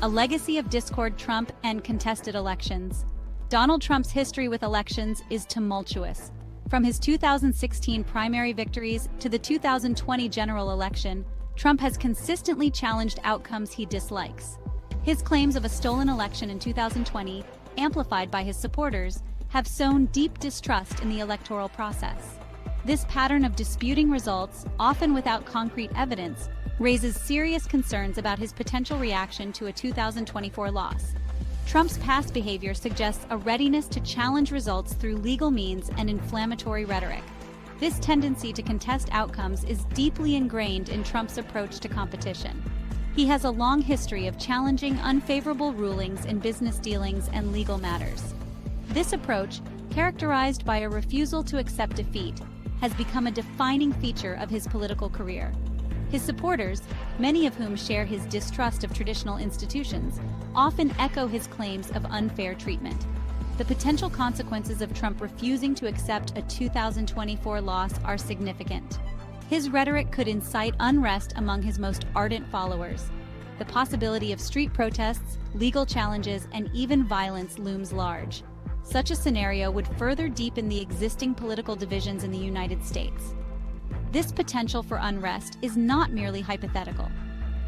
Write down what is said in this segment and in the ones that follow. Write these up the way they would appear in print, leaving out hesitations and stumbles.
A legacy of discord, Trump, and contested elections. Donald Trump's history with elections is tumultuous. From his 2016 primary victories to the 2020 general election, Trump has consistently challenged outcomes he dislikes. His claims of a stolen election in 2020, amplified by his supporters, have sown deep distrust in the electoral process. This pattern of disputing results, often without concrete evidence, raises serious concerns about his potential reaction to a 2024 loss. Trump's past behavior suggests a readiness to challenge results through legal means and inflammatory rhetoric. This tendency to contest outcomes is deeply ingrained in Trump's approach to competition. He has a long history of challenging unfavorable rulings in business dealings and legal matters. This approach, characterized by a refusal to accept defeat, has become a defining feature of his political career. His supporters, many of whom share his distrust of traditional institutions, often echo his claims of unfair treatment. The potential consequences of Trump refusing to accept a 2024 loss are significant. His rhetoric could incite unrest among his most ardent followers. The possibility of street protests, legal challenges, and even violence looms large. Such a scenario would further deepen the existing political divisions in the United States. This potential for unrest is not merely hypothetical.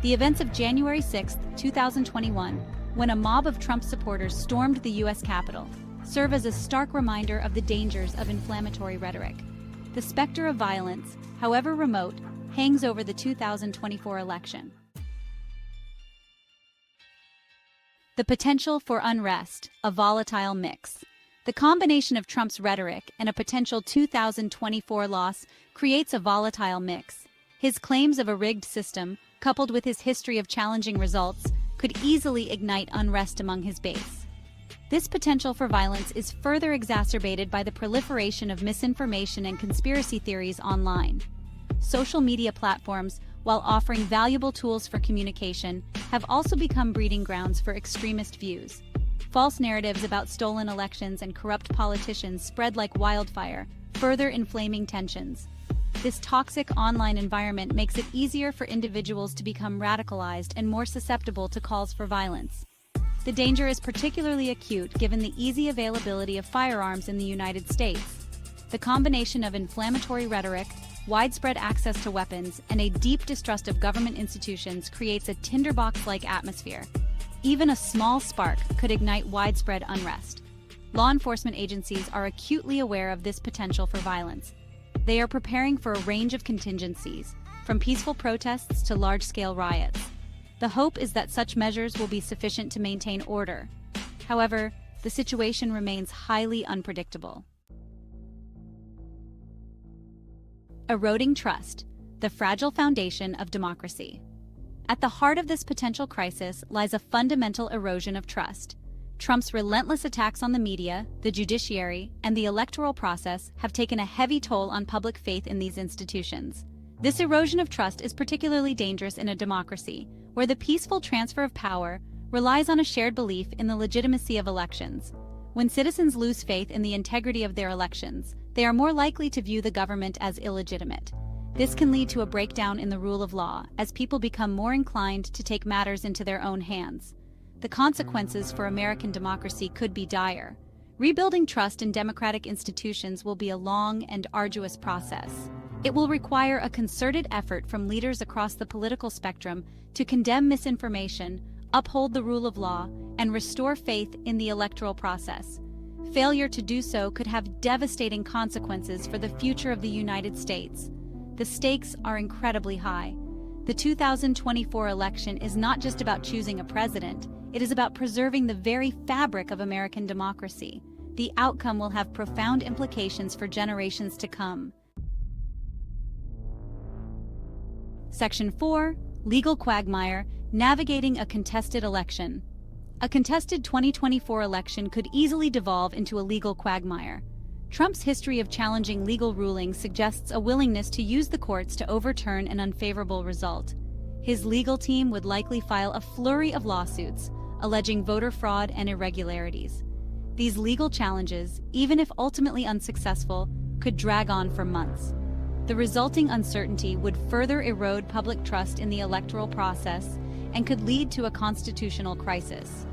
The events of January 6, 2021, when a mob of Trump supporters stormed the U.S. Capitol, serve as a stark reminder of the dangers of inflammatory rhetoric. The specter of violence, however remote, hangs over the 2024 election. The potential for unrest, a volatile mix. The combination of Trump's rhetoric and a potential 2024 loss creates a volatile mix. His claims of a rigged system, coupled with his history of challenging results, could easily ignite unrest among his base. This potential for violence is further exacerbated by the proliferation of misinformation and conspiracy theories online. Social media platforms, while offering valuable tools for communication, have also become breeding grounds for extremist views. False narratives about stolen elections and corrupt politicians spread like wildfire, further inflaming tensions. This toxic online environment makes it easier for individuals to become radicalized and more susceptible to calls for violence. The danger is particularly acute given the easy availability of firearms in the United States. The combination of inflammatory rhetoric, widespread access to weapons, and a deep distrust of government institutions creates a tinderbox-like atmosphere. Even a small spark could ignite widespread unrest. Law enforcement agencies are acutely aware of this potential for violence. They are preparing for a range of contingencies, from peaceful protests to large-scale riots. The hope is that such measures will be sufficient to maintain order. However, the situation remains highly unpredictable. Eroding trust, the fragile foundation of democracy. At the heart of this potential crisis lies a fundamental erosion of trust. Trump's relentless attacks on the media, the judiciary, and the electoral process have taken a heavy toll on public faith in these institutions. This erosion of trust is particularly dangerous in a democracy, where the peaceful transfer of power relies on a shared belief in the legitimacy of elections. When citizens lose faith in the integrity of their elections, they are more likely to view the government as illegitimate. This can lead to a breakdown in the rule of law, as people become more inclined to take matters into their own hands. The consequences for American democracy could be dire. Rebuilding trust in democratic institutions will be a long and arduous process. It will require a concerted effort from leaders across the political spectrum to condemn misinformation, uphold the rule of law, and restore faith in the electoral process. Failure to do so could have devastating consequences for the future of the United States. The stakes are incredibly high. The 2024 election is not just about choosing a president, it is about preserving the very fabric of American democracy. The outcome will have profound implications for generations to come. Section 4. Legal quagmire, navigating a contested election. A contested 2024 election could easily devolve into a legal quagmire. Trump's history of challenging legal rulings suggests a willingness to use the courts to overturn an unfavorable result. His legal team would likely file a flurry of lawsuits, alleging voter fraud and irregularities. These legal challenges, even if ultimately unsuccessful, could drag on for months. The resulting uncertainty would further erode public trust in the electoral process and could lead to a constitutional crisis.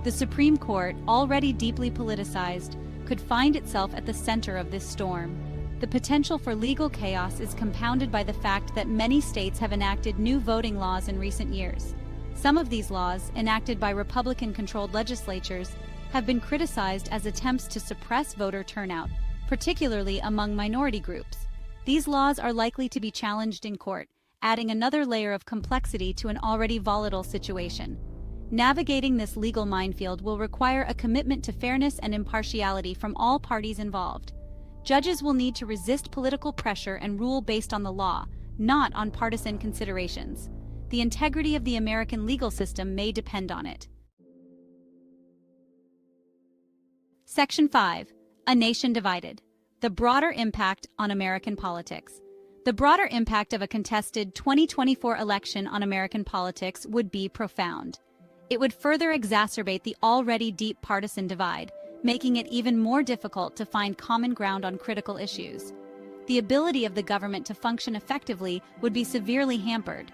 The Supreme Court, already deeply politicized, could find itself at the center of this storm. The potential for legal chaos is compounded by the fact that many states have enacted new voting laws in recent years. Some of these laws, enacted by Republican-controlled legislatures, have been criticized as attempts to suppress voter turnout, particularly among minority groups. These laws are likely to be challenged in court, adding another layer of complexity to an already volatile situation. Navigating this legal minefield will require a commitment to fairness and impartiality from all parties involved. Judges will need to resist political pressure and rule based on the law, not on partisan considerations. The integrity of the American legal system may depend on it. Section 5. A Nation Divided. The broader impact on American politics. The broader impact of a contested 2024 election on American politics would be profound. It would further exacerbate the already deep partisan divide, making it even more difficult to find common ground on critical issues. The ability of the government to function effectively would be severely hampered.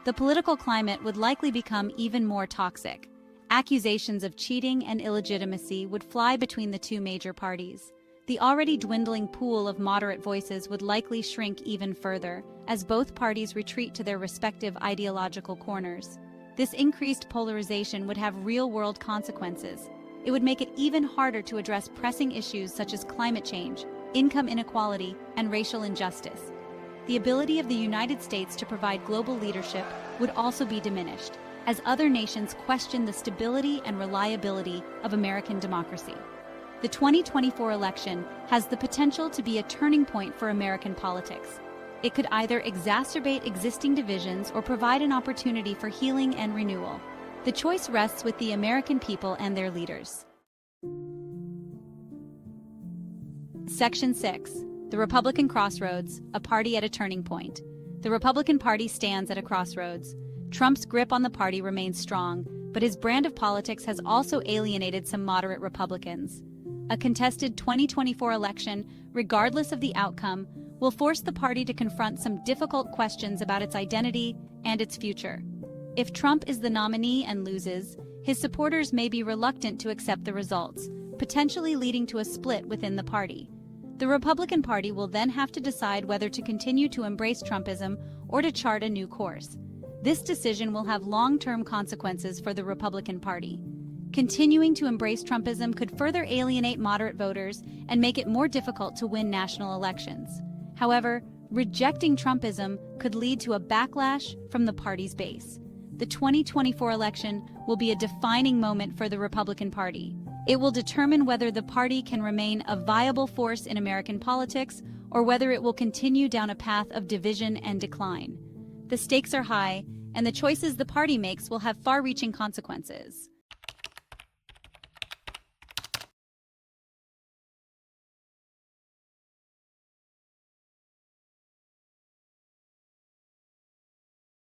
The political climate would likely become even more toxic. Accusations of cheating and illegitimacy would fly between the two major parties. The already dwindling pool of moderate voices would likely shrink even further, as both parties retreat to their respective ideological corners. This increased polarization would have real-world consequences. It would make it even harder to address pressing issues such as climate change, income inequality, and racial injustice. The ability of the United States to provide global leadership would also be diminished, as other nations question the stability and reliability of American democracy. The 2024 election has the potential to be a turning point for American politics. It could either exacerbate existing divisions or provide an opportunity for healing and renewal. The choice rests with the American people and their leaders. Section 6. The Republican Crossroads, a party at a turning point. The Republican Party stands at a crossroads. Trump's grip on the party remains strong, but his brand of politics has also alienated some moderate Republicans. A contested 2024 election, regardless of the outcome, will force the party to confront some difficult questions about its identity and its future. If Trump is the nominee and loses, his supporters may be reluctant to accept the results, potentially leading to a split within the party. The Republican Party will then have to decide whether to continue to embrace Trumpism or to chart a new course. This decision will have long-term consequences for the Republican Party. Continuing to embrace Trumpism could further alienate moderate voters and make it more difficult to win national elections. However, rejecting Trumpism could lead to a backlash from the party's base. The 2024 election will be a defining moment for the Republican Party. It will determine whether the party can remain a viable force in American politics or whether it will continue down a path of division and decline. The stakes are high, and the choices the party makes will have far-reaching consequences.